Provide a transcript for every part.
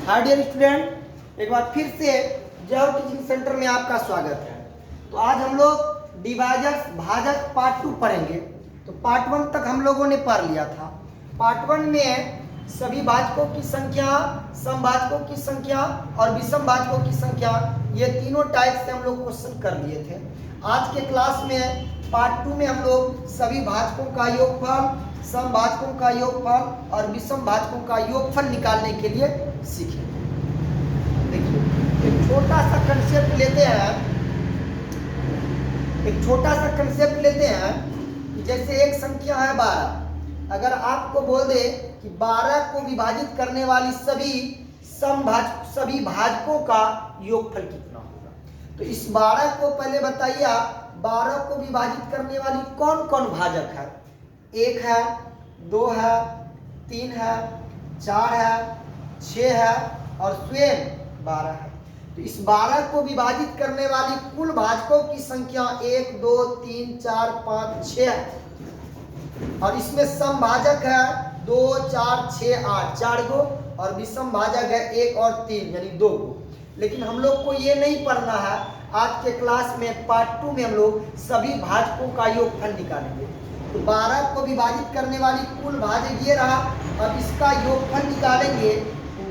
Hi dear student, एक बार फिर से जय टीचिंग सेंटर में आपका स्वागत है। तो आज हम लोग डिवाइजर्स भाजक पार्ट 2 पढ़ेंगे। तो पार्ट 1 तक हम लोगों ने पढ़ लिया था। पार्ट 1 में सभी भाजकों की संख्या, समभाजकों की संख्या और विषम भाजकों की संख्या, ये तीनों टाइप से हम लोग क्वेश्चन कर लिए थे। आज के क्लास में पार्ट 2 में हम लोग सभी भाजकों का योगफल, समभाजकों का योगफल और विषम भाजकों का योगफल निकालने के लिए सीखेंगे। देखिए, एक छोटा सा कंसेप्ट लेते हैं कि जैसे एक संख्या है 12। अगर आपको बोल दे कि 12 को विभाजित करने वाली सभी भाजकों का योगफल कितना होगा, तो इस 12 को पहले बताइए आप, 12 को विभाजित करने वाली कौन कौन भाजक है? 1 है, 2 है, 3 है, 4 है, 6 है और स्वयं 12 है। तो इस 12 को विभाजित करने वाली कुल भाजकों की संख्या 1, 2, 3, 4, 5, 6 है। और इसमें समभाजक है 2, 4, 6, 8, 4 गो, और विषम भाजक है 1 और 3 यानी 2 गो। लेकिन हम लोग को ये नहीं पढ़ना है। आज के क्लास में पार्ट 2 में हम लोग सभी भाजकों का योगफल निकालेंगे। तो 12 को विभाजित करने वाली कुल भाजक ये रहा। अब इसका योगफल निकालेंगे।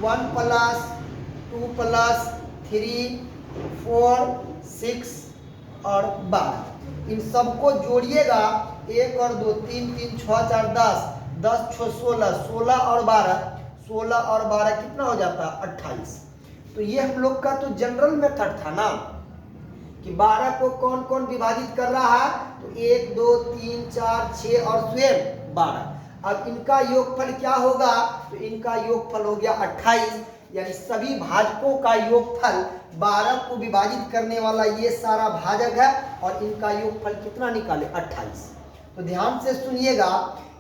1 + 2 + 3, 4, 6 और 12। इन सबको जोड़िएगा। 1 और 2, 3, 3, 6, 4, 10, 10, 6, 16, 16 और 12, 16 और 12 कितना हो जाता है? 28। तो ये हम लोग का तो जनरल मेथड था ना कि 12 को कौन कौन विभाजित कर रहा है। तो 1, 2, 3, 4, 6 और स्वयं 12। अब इनका योगफल क्या होगा? तो इनका योगफल हो गया 28। यानी सभी भाजकों का योगफल 12 को विभाजित करने वाला ये सारा भाजक है, और इनका योगफल कितना निकाले? 28। तो ध्यान से सुनिएगा,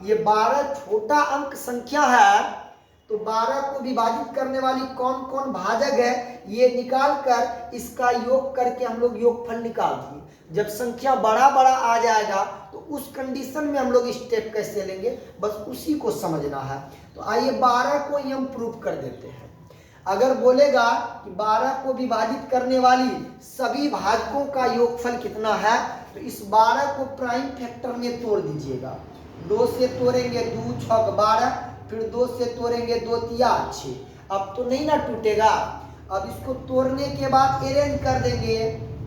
ये 12 छोटा अंक संख्या है। तो 12 को विभाजित करने वाली कौन कौन भाजक है, ये निकाल कर इसका योग करके हम लोग योगफल निकाल दिए। जब संख्या बड़ा बड़ा आ जाएगा तो उस कंडीशन में हम लोग स्टेप कैसे लेंगे, बस उसी को समझना है। तो आइए 12 को ही हम प्रूफ कर देते हैं। अगर बोलेगा कि 12 को विभाजित करने वाली सभी भाजकों का योगफल कितना है, तो इस 12 को प्राइम फैक्टर में तोड़ दीजिएगा। 2 से तोड़ेंगे 2 × 6 = 12, फिर 2 से तोड़ेंगे 2 × 3 = 6। अब तो नहीं ना टूटेगा। अब इसको तोड़ने के बाद अरेंज कर देंगे।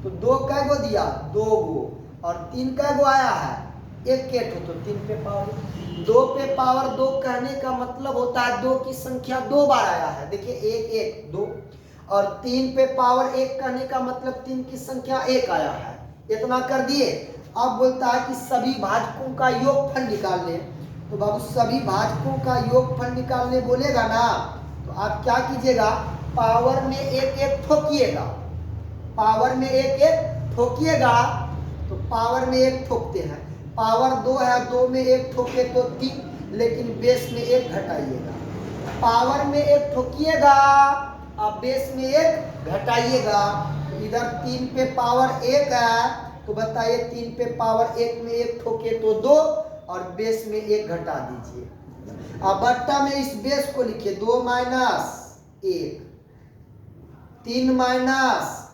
तो 2 कै गो दिया? 2 गो। और 3 कै गो आया है? 1 तो 3 पे पावर 2 पे पावर 2 कहने का मतलब होता है 2 की संख्या 2 बार आया है। देखिए 1, 1, 2। और 3 पे पावर 1 कहने का मतलब 3 की संख्या 1 आया है। इतना कर दिए। अब बोलता है कि सभी भाजकों का योगफल निकालने। तो बाबू सभी भाजकों का योगफल निकालने बोलेगा ना, तो आप क्या कीजिएगा? पावर में 1, 1 ठोकिएगा। पावर में 1, 1 ठोकिएगा। तो पावर में 1 ठोकते हैं। पावर 2 है, 2 में 1 ठोके तो 3, लेकिन बेस में 1 घटाइएगा। पावर में 1 ठोकिएगा, अब बेस में 1 घटाइएगा। इधर 3 पे पावर 1 है, तो बताइए 3 पे पावर 1 में 1 ठोके तो 2, और बेस में 1 घटा दीजिए। अब बट्टा में इस बेस को लिखिए 2 - 1, 3 -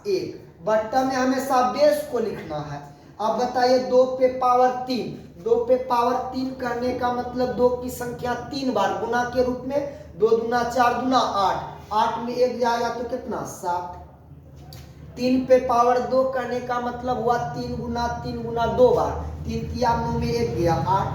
1। बट्टा में हमेशा बेस को लिखना है। अब बताइए 2 पे पावर 3, 2 पे पावर 3 करने का मतलब 2 की संख्या 3 बार गुना के रूप में। 2 दूना 4 दूना 8, 8 में 1 जाएगा तो कितना? 7। 3 पे पावर 2 करने का मतलब हुआ 3 गुना 3 गुना 2 बार। 3 किया 9 में 1 गया 8।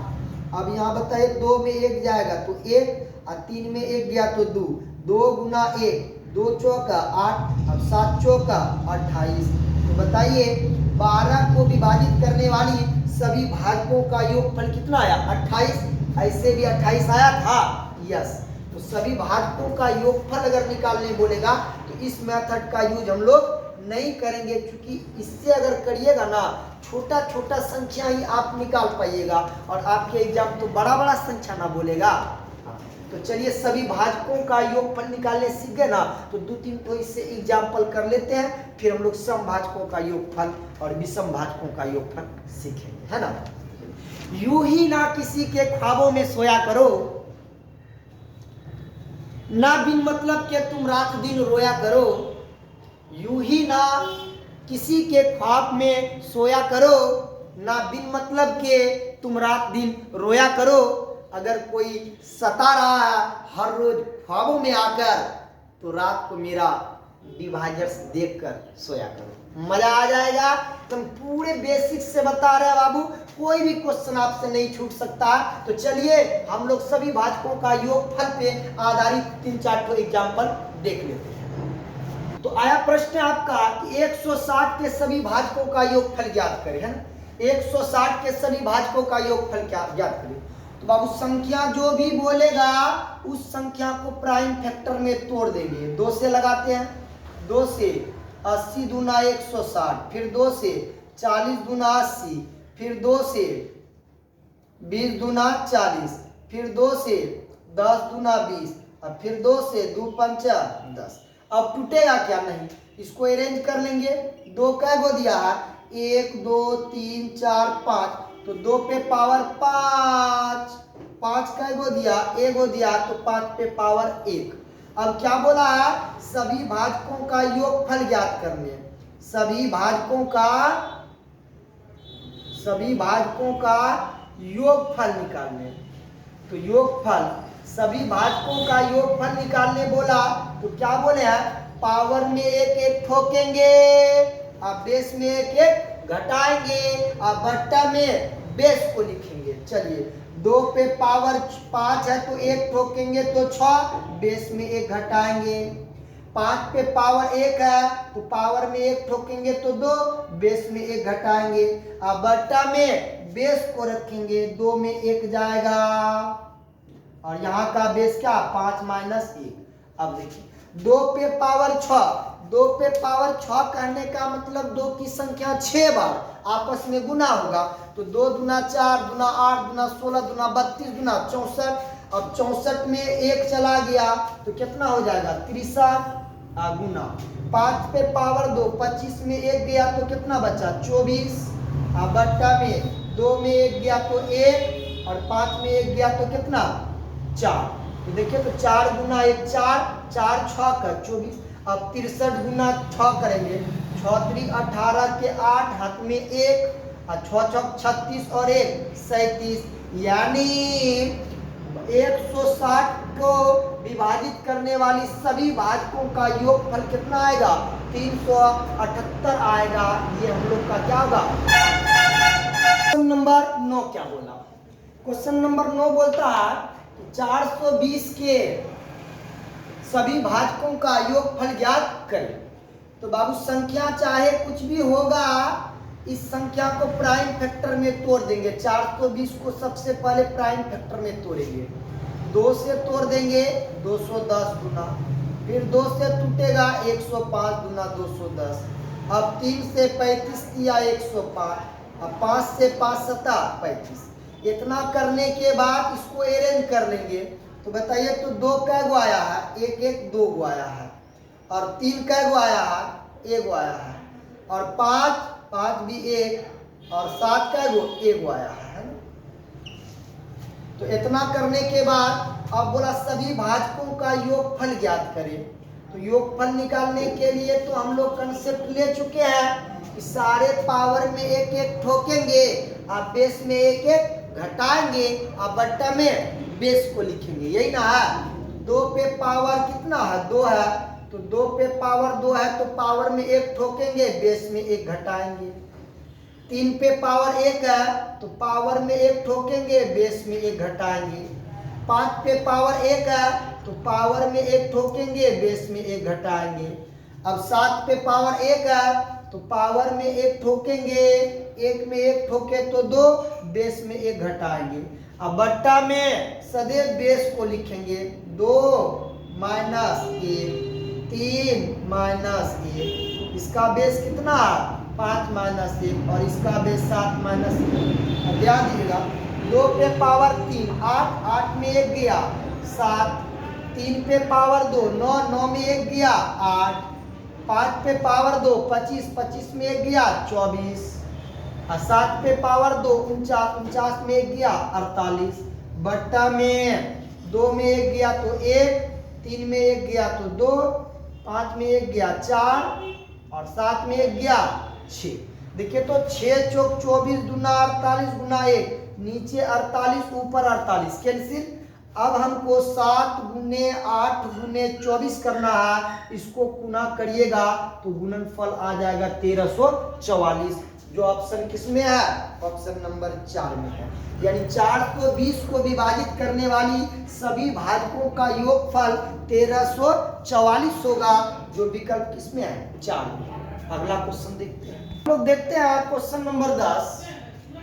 अब यहाँ बताइए 2 में 1 जाएगा तो 1, और 3 में 1 गया तो 2। 2 गुना 1, 2 चौका 8, अब 7 चौका 28। तो बताइए 12 को विभाजित करने वाली सभी भाजकों का योगफल कितना आया? 28। ऐसे भी 28 आया था। यस। तो सभी भाजकों का योगफल अगर निकालने बोलेगा तो इस मेथड का यूज हम लोग नहीं करेंगे, क्योंकि इससे अगर करिएगा ना, छोटा छोटा संख्या ही आप निकाल पाइएगा, और आपके एग्जाम तो बड़ा बड़ा संख्या ना बोलेगा। तो चलिए सभी भाजकों का योगफल निकालने सीख गए ना, तो 2-3 तो इससे एग्जाम्पल कर लेते हैं, फिर हम लोग सम भाजकों का योगफल और विषम भाजकों का योगफल सीखेंगे, है ना। यूं ही ना किसी के ख्वाबों में सोया करो, ना बिन मतलब के तुम रात दिन रोया करो, यूं ही ना किसी के ख्वाब में सोया करो, ना बिन मतलब के तुम रात दिन रोया करो। अगर कोई सता रहा है हर रोज ख्वाबों में आकर, तो रात को मेरा विभाजन देखकर सोया करो। मजा आ जाएगा। तुम पूरे बेसिक से बता रहे हैं बाबू, कोई भी क्वेश्चन आपसे नहीं छूट सकता। तो चलिए हम लोग सभी भाजकों का योगफल पे आधारित 3-4 ठो एग्जाम्पल देख लेते हैं। तो आया प्रश्न आपका कि 160 के सभी भाजकों का योगफल ज्ञात करें, है ना। 160 के सभी भाजकों का योगफल क्या ज्ञात करें। तो बाबू संख्या जो भी बोलेगा उस संख्या को प्राइम फैक्टर में तोड़ देंगे। 2 से लगाते हैं, 2 से 80 दूना 160, फिर 2 से 40 दूना 80, फिर 2 से 20 दूना 40, फिर 2 से 10 दूना 20, और फिर 2 से 2 पंचा 10। अब टूटेगा क्या, नहीं। इसको अरेंज कर लेंगे। 2 कै गो दिया है, 1 2 3 4 5, तो 2 पे पावर 5, 5 कै गो दिया, 1 गो दिया, तो 5 पे पावर 1। अब क्या बोला है, सभी भाजकों का योगफल ज्ञात करने। सभी भाजकों का योगफल निकालने। तो योगफल, सभी भाजकों का योगफल निकालने बोला, तो क्या बोले हैं, पावर में एक एक ठोकेंगे, अब बेस में एक एक घटाएंगे, और बट्टा में बेस को लिखेंगे। चलिए 2 पे पावर 5 है तो 1 ठोकेंगे तो 6, बेस में 1 घटाएंगे। 5 पे पावर 1 है तो पावर में 1 ठोकेंगे तो 2, बेस में 1 घटाएंगे, और बट्टा में बेस को रखेंगे, 2 में 1 जाएगा, और यहाँ का बेस क्या, 5 माइनस 1। अब देखिए 2 पे पावर 6, 2 पे पावर 6 कहने का मतलब 2 की संख्या 6 बार आपस में गुना होगा। तो 2 दूना 4, दूना 8, दूना 16, दूना 32, दूना 64। अब 64 में 1 चला गया तो कितना हो जाएगा, 63 गुना। 5 पे पावर 2, 25 में 1 गया तो कितना बचा, 24, बट्टा में 2 में 1 गया तो 1, और 5 में 1 गया तो कितना, 4। तो देखिए, तो 4 गुना 1 4, 4 6 का 24। अब 63 गुना 6 करेंगे, 6 3 18 के 8, हाथ में 1, और 6 6 36 और 1 37, यानी 160 को विभाजित करने वाली सभी भाजकों का योगफल कितना आएगा, 378 आएगा। ये हम लोग का क्या होगा। क्वेश्चन नंबर 9 क्या बोला, क्वेश्चन नंबर 9 बोलता है 420 के सभी भाजकों का योगफल ज्ञात करें। तो बाबू संख्या चाहे कुछ भी होगा, इस संख्या को प्राइम फैक्टर में तोड़ देंगे। 420 को सबसे पहले प्राइम फैक्टर में तोड़ेंगे। 2 से तोड़ देंगे 210 गुना, फिर 2 से टूटेगा 105 गुना 210। अब 3 से 35 किया 105, अब 5 से 5 7 35। इतना करने के बाद इसको अरेंज कर लेंगे। तो बताइए, तो 2 कै गो आया है, 1 1 2 गो आया है, और 3 कै गो आया है, 1 गो आया है, और 5 5 भी 1, और 7 कै गो 1 गो आया है ना। तो इतना करने के बाद अब बोला सभी भाजकों का योगफल ज्ञात करें। तो योगफल निकालने के लिए तो हम लोग कंसेप्ट ले चुके हैं कि सारे पावर में एक एक ठोकेंगे, आप बेस में एक एक घटाएंगे, और बट्टा में बेस को लिखेंगे, यही ना है। 2 पे पावर कितना है, 2 है, तो 2 पे पावर 2 है तो पावर में 1 ठोकेंगे, बेस में 1 घटाएंगे। 3 पे पावर 1 है तो पावर में 1 ठोकेंगे, बेस में 1 घटाएंगे। 5 पे पावर 1 है तो पावर में 1 ठोकेंगे, बेस में 1 घटाएंगे। अब 7 पे पावर 1 है तो पावर में 1 ठोकेंगे, 1 में 1 ठोके तो 2, बेस में 1 घटाएंगे। अब बट्टा में सदैव बेस को लिखेंगे, 2 माइनस 1, 3 माइनस 1, इसका बेस कितना, 5 माइनस 1, और इसका बेस 7 माइनस 1। अब ध्यान दीजिएगा, 2 पे पावर 3 8, 8 में 1 गया 7, 3 पे पावर 2 9, 9 में 1 गया 8, 5 पे पावर 2 25, 25 में 1 गया 24, और 7 पे पावर 2 49, 49 में 1 गया 48, बट्टा में 2 में 1 गया तो 1, 3 में 1 गया तो 2, 5 में 1 गया 4 और 7 में 1 गया 6। देखिए तो 6 चौक 24 दूना 48 गुना 1, नीचे 48 ऊपर 48 कैंसिल। अब हमको 7 गुने 8 गुने 24 करना है, इसको गुना करिएगा तो गुणनफल आ जाएगा 1344, जो ऑप्शन किसमें है? ऑप्शन नंबर 4 में है। यानी 420 को विभाजित करने वाली सभी भाजकों का योगफल 1344 होगा, जो विकल्प किसमें है? 4 में। अगला क्वेश्चन देखते हैं। हम लोग देखते हैं क्वेश्चन नंबर 10।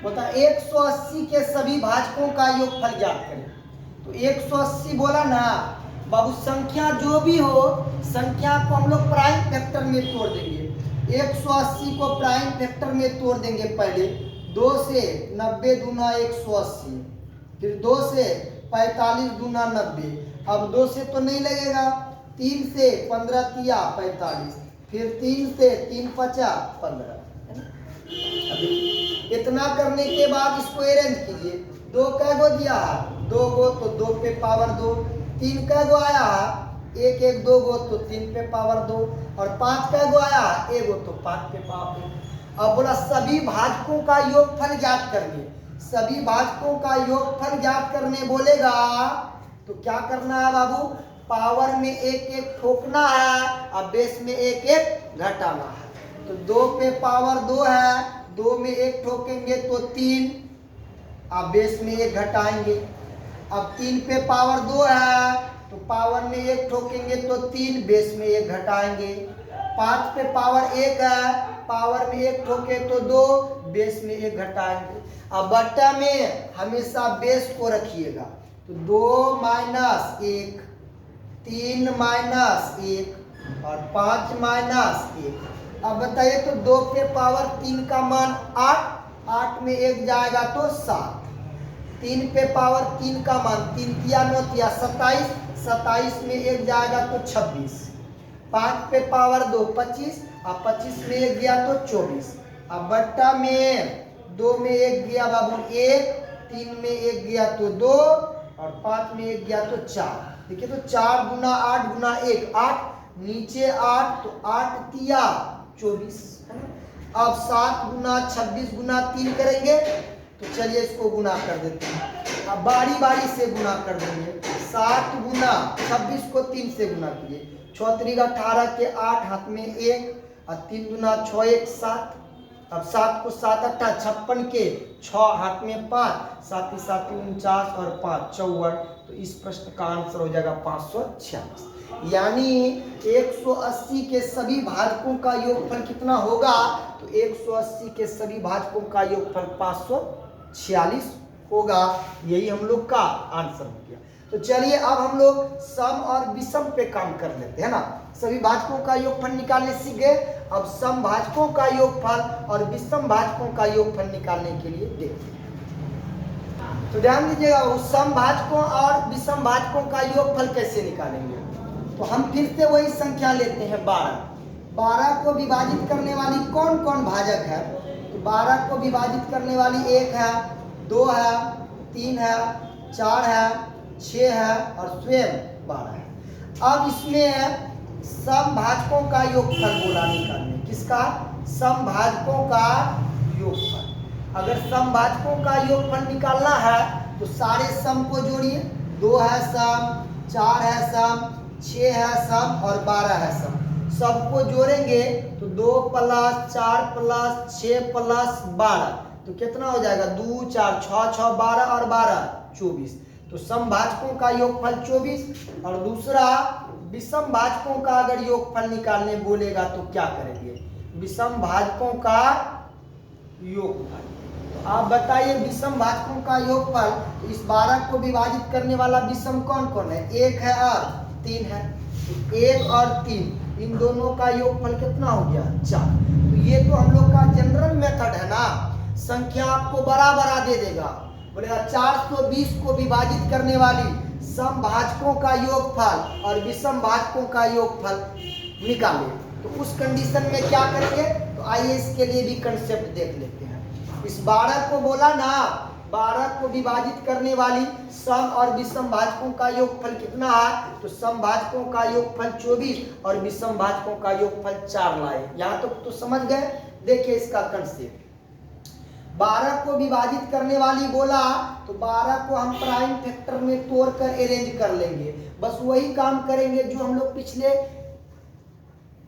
बता 180 के सभी भाजकों का योगफल ज्ञात करें। तो 180 बोला ना बाबू, संख्या जो भी हो संख्या को हम लोग प्राइम फैक्टर में तोड़ देंगे। 180 को प्राइम फैक्टर में तोड़ देंगे। पहले 2 से 90 दूना 180, फिर 2 से 45 दूना 90, अब 2 से तो नहीं लगेगा, 3 से 15 तिया 45, फिर 3 से 3 पचा 15। इतना करने के बाद इसको अरेंज कीजिए। 2 कै गो दिया है? 2 गो, तो 2 पे पावर 2। 3 कै गो आया है? 1 1 2 गो, तो 3 पे पावर 2। और 5 कै गो आया है? 1 गो, तो 5 पे पावर 2। अब बोला सभी भाजकों का योगफल ज्ञात करिए। सभी भाजकों का योगफल ज्ञात करने बोलेगा तो क्या करना है बाबू? पावर में 1 1 ठोकना है और बेस में 1 1 घटाना है। तो 2 पे पावर 2 है, 2 में 1 ठोकेंगे तो 3, अब बेस में 1 घटाएंगे। अब 3 पे पावर 2 है, तो पावर में 1 ठोकेंगे तो 3, बेस में 1 घटाएंगे। 5 पे पावर 1 है, पावर में 1 ठोके तो 2, बेस में 1 घटाएंगे। अब बट्टा में हमेशा बेस को रखिएगा, तो 2 माइनस 1, 3 माइनस 1 और 5 माइनस 1। अब बताइए तो 2 पे पावर 3 का मान 8, 8 में 1 जाएगा तो 7। 3 पे पावर 3 का मान 3 तिया 9 तिया 27, 27 में 1 जाएगा तो 26। 5 पे पावर 2 25, अब 25 में 1 गया तो 24। अब बट्टा में 2 में 1 गया बाबू 1, 3 में 1 गया तो 2 और 5 में 1 गया तो 4। देखिए तो 4 गुना 8 गुना 1 8, नीचे 8 तो 8 तिया 24। अब 7 गुना 26 गुना 3 करेंगे, तो चलिए इसको गुना कर देते हैं। अब बारी बारी से गुना कर देंगे। 7 गुना 26 को 3 से गुना कीजिए। 6 3 18 के 8 हाथ में 1 और 3 गुना 6 1 7। अब 7 को 7 8 56 के 6 हाथ में 5, 7 7 49 और 5 54। तो इस प्रश्न का आंसर हो जाएगा 546। यानी 180 के सभी भाजकों का योगफल कितना होगा? तो 180 के सभी भाजकों का योगफल 546 होगा। यही हम लोग का आंसर हो गया। तो चलिए अब हम लोग सम और विषम पे काम कर लेते हैं ना। सभी भाजकों का योगफल निकालने सीख गए। अब सम भाजकों का योगफल और विषम भाजकों का योगफल निकालने के लिए देखते हैं। तो ध्यान दीजिएगा, सम भाजकों और विषम भाजकों का योगफल कैसे निकालेंगे। तो हम फिर से वही संख्या लेते हैं 12। 12 को विभाजित करने वाली कौन कौन भाजक है? तो 12 को विभाजित करने वाली 1 है, 2 है, 3 है, 4 है, 6 है और स्वयं 12 है। अब इसमें सम भाजकों का योगफल बोला निकालने। किसका? सम भाजकों का योगफल। अगर सम भाजकों का योगफल निकालना है तो सारे सम को जोड़िए। 2 है सम, 4 है सम, 6 है सम और 12 है सम। सबको जोड़ेंगे तो 2 + 4 + 6 + 12, तो कितना हो जाएगा? 2 4 6 6 12 और 12 24। तो सम भाजकों का योगफल 24। और दूसरा विषम भाजकों का अगर योगफल निकालने बोलेगा तो क्या करेंगे? विषम भाजकों का योगफल। तो आप बताइए विषम भाजकों का योगफल। तो इस 12 को विभाजित करने वाला विषम कौन कौन है? 1 है और 3 है। तो 1 और 3 इन दोनों का योगफल कितना हो गया? 4। तो ये तो हम लोग का जनरल मेथड है ना, संख्या आपको बड़ा बड़ा दे देगा। बोलेगा 420 को विभाजित करने वाली सम भाजकों का योगफल और विषम भाजकों का योगफल निकाले। तो उस कंडीशन में क्या करेंगे? तो आइए इसके लिए भी कंसेप्ट देख लेते हैं। इस 12 को बोला ना 12 को विभाजित करने वाली सम और विषम भाजकों का योगफल कितना है? तो सम भाजकों का योगफल 24 और विषम भाजकों का योगफल 4 लाए। यहाँ तक तो समझ गए। देखिए इसका कंसेप्ट, 12 को विभाजित करने वाली बोला तो 12 को हम प्राइम फैक्टर में तोड़कर अरेंज कर लेंगे। बस वही काम करेंगे जो हम लोग पिछले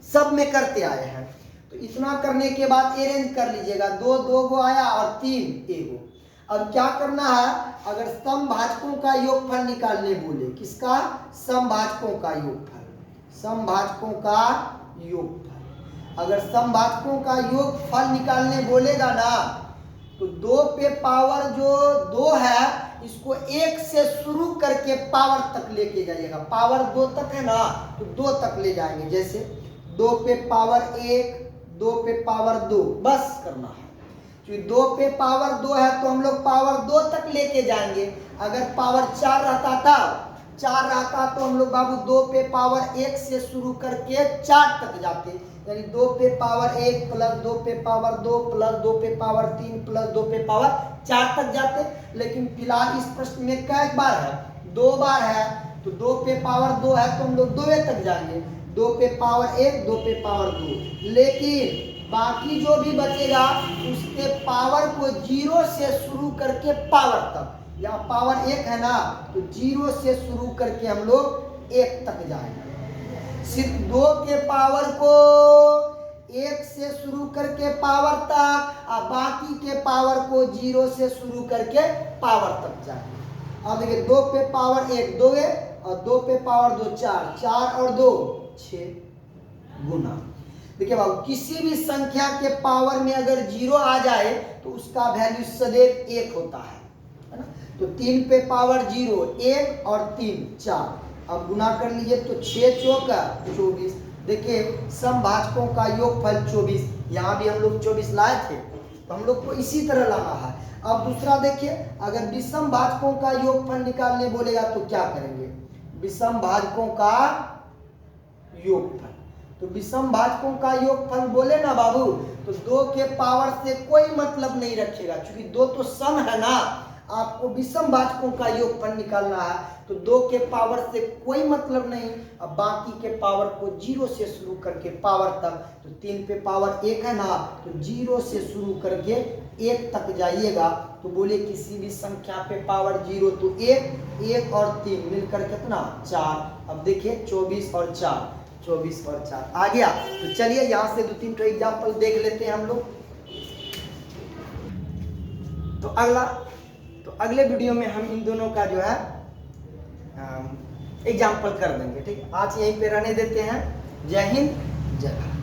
सब में करते आए हैं। तो इतना करने के बाद अरेंज कर लीजिएगा, 2 2 गो आया और 3 1 गो। अब क्या करना है, अगर सम भाजकों का योगफल निकालने बोले, किसका? सम भाजकों का योगफल, सम भाजकों का योगफल। अगर सम भाजकों का योगफल निकालने बोलेगा ना तो 2 पे पावर जो 2 है इसको 1 से शुरू करके पावर तक लेके जाइएगा। पावर 2 तक है ना तो 2 तक ले जाएंगे। जैसे 2 पे पावर 1, 2 पे पावर 2, बस करना है। क्योंकि 2 पे पावर 2 है तो हम लोग पावर 2 तक लेके जाएंगे। अगर पावर 4 रहता तो हम लोग बाबू 2 पे पावर 1 से शुरू करके 4 तक जाते। यानी 2 पे पावर 1 प्लस 2 पे पावर 2 प्लस 2 पे पावर 3 प्लस 2 पे पावर 4 तक जाते। लेकिन फिलहाल इस प्रश्न में कै बार है? 2 बार है। तो 2 पे पावर 2 है तो हम लोग 2 तक जाएंगे। 2 पे पावर 1, 2 पे पावर 2। लेकिन बाकी जो भी बचेगा उसके पावर को 0 से शुरू करके पावर तक, यहाँ पावर 1 है ना तो 0 से शुरू करके हम लोग 1 तक जाएंगे। सिर्फ 2 के पावर को 1 से शुरू करके पावर तक और बाकी के पावर को 0 से शुरू करके पावर तक जाएंगे। अब देखिए 2 पे पावर 1 2 है और 2 पे पावर 2 4, 4 और 2 6 गुना। देखिए बाबू, किसी भी संख्या के पावर में अगर 0 आ जाए तो उसका वैल्यू सदैव 1 होता है ना। तो 3 पे पावर 0 1 और 3 4। अब गुना कर लीजिए तो 6 चौका 24। देखिए सम भाजकों का योगफल 24, यहाँ भी हम लोग 24 लाए थे तो हम लोग को इसी तरह लाना है। अब दूसरा देखिए, अगर विषम भाजकों का योगफल निकालने बोलेगा तो क्या करेंगे? विषम भाजकों का योगफल, तो विषम भाजकों का योगफल बोले ना बाबू तो 2 के पावर से कोई मतलब नहीं रखेगा, क्योंकि 2 तो सम है ना। आपको विषम भाजकों का योगफल निकालना है तो 2 के पावर से कोई मतलब नहीं। अब बाकी के पावर को 0 से शुरू करके पावर तक, तो 3 पे पावर 1 है ना तो 0 से शुरू करके 1 तक जाइएगा। तो बोले किसी भी संख्या पे पावर 0 तो 1 और 3 मिलकर कितना 4। अब देखिए 24 और 4, 24 और 4 आ गया। तो चलिए यहाँ से 2-3 तो एग्जाम्पल देख लेते हैं हम लोग। तो अगले वीडियो में हम इन दोनों का जो है एग्जाम्पल कर देंगे। ठीक है, आज यहीं पे रहने देते हैं। जय हिंद, जय भारत।